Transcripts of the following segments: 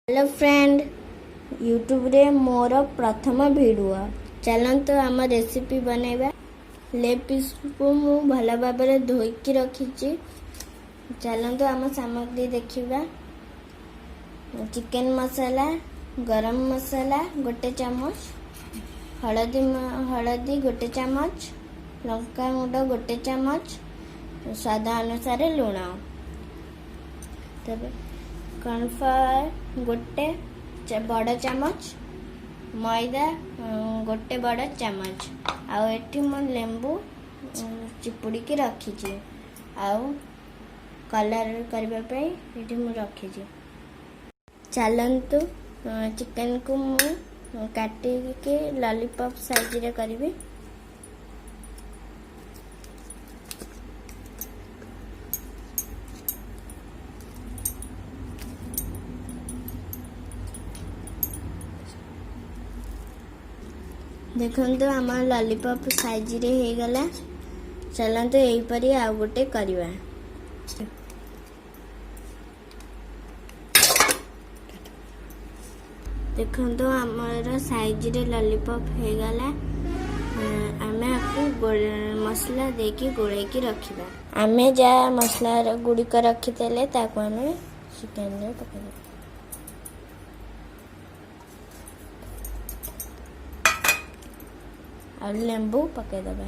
Hello friend, YouTube रे मोर प्रथम video. चलते आम रेसिपी बनैबा। लेग पीस को मु भल भाव धोईकी रखी। चलते आम सामग्री देखा। चिकन मसाला, गरम मसाला गोटे चामच, हलदी गोटे चामच, लंका गुंड गोटे चामच, स्वाद अनुसार लुण, कॉर्नफ्लावर गोटे बड़ चामच, मैदा गोटे बड़ चामच, आउ मो लेंबू चिपुड़ी की रखी। आउ कलर करने ये रखी। चलतु चिकन को मु काटिके लॉलीपॉप साइज रे करी। देखो आम लॉलीपॉप साइज रे हो गला। चलते यहीपरी आउ गोटे करवा। देखो आमर साइज रे लॉलीपॉप हो गला। आमे आपको मसला देकी गोले की रखिबा। आमे जा मसला गुड़िक रखीते ताको आमे चिकन रे पकाइबा। और लेंबू पकईदे।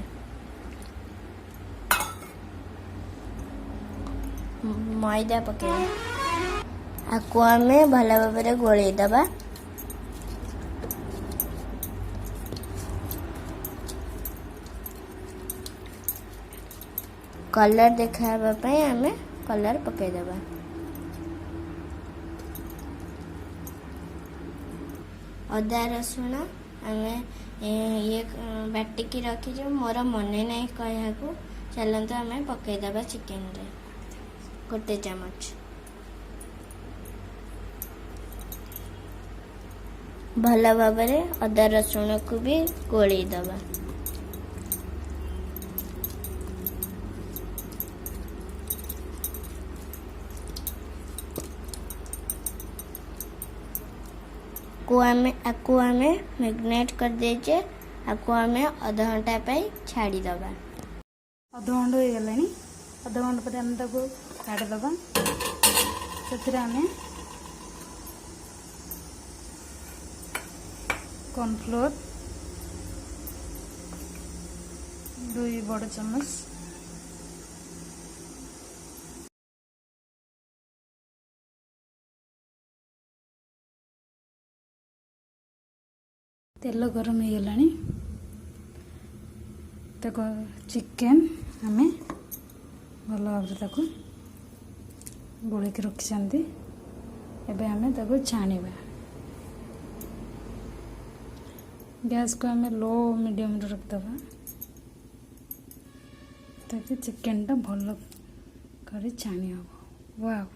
मैदा पकईबा। आपको आम भल भाव गोलैदबा। कलर देखापी आम कलर पकईदबा। अदा रसुण आम ये बाटिकी रखी। मोर मन नहीं कहू। चलते आम पकईदबा चिकन रे गोटे चामच। भल भाव अदा रसुण को भी गोलैदबा। आपको आम मैग्नेट कर देचे। आपको आम अध घंटा छाड़ी दबा। अध घंटा हो गला। अध घंटा पर आम ताको काटिदबा। से आम कॉर्नफ्लोर 2 बड़ चम्मच, तेल गरम हो गला। ताको चिकन आम भल भाव गोल की रखी। एबे आम ताको छाणीबा। गैस को आम लो मीडियम रखिदबा ताकि चिकन टा भल कर छाणी हम। वाह,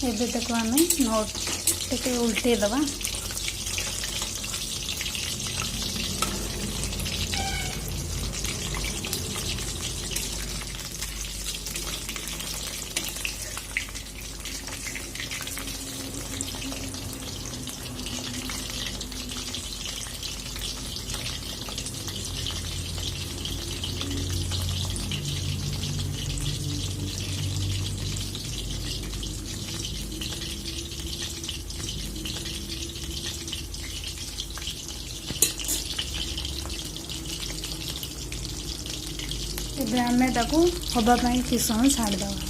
एबे ताको आम नोट टे उल्टे दबा। एबे आम ताको हवापाई किस समय छाड़ीदबा।